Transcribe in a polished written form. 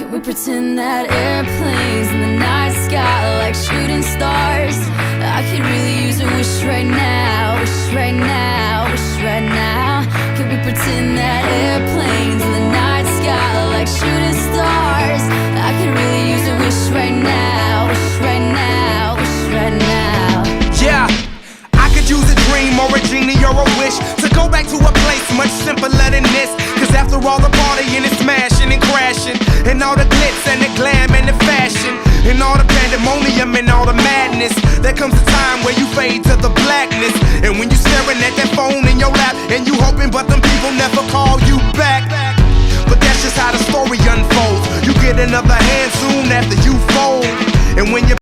Can we pretend that airplanes in the night sky like shooting stars? I could really use a wish right now, wish right now, wish right now. Can we pretend that airplanes in the night sky like shooting stars? I could really use a wish right now, wish right now, wish right now. Yeah, I could use a dream or a genie or a wish to go back to a place much simpler than this. Cause after all the partying and smashing and crashing, and all the glitz and the glam and the fashion, and all the pandemonium and all the madness, there comes a time where you fade to the blackness. And when you staring at that phone in your lap, and you hoping but them people never call you back. But that's just how the story unfolds. You get another hand soon after you fold. And when you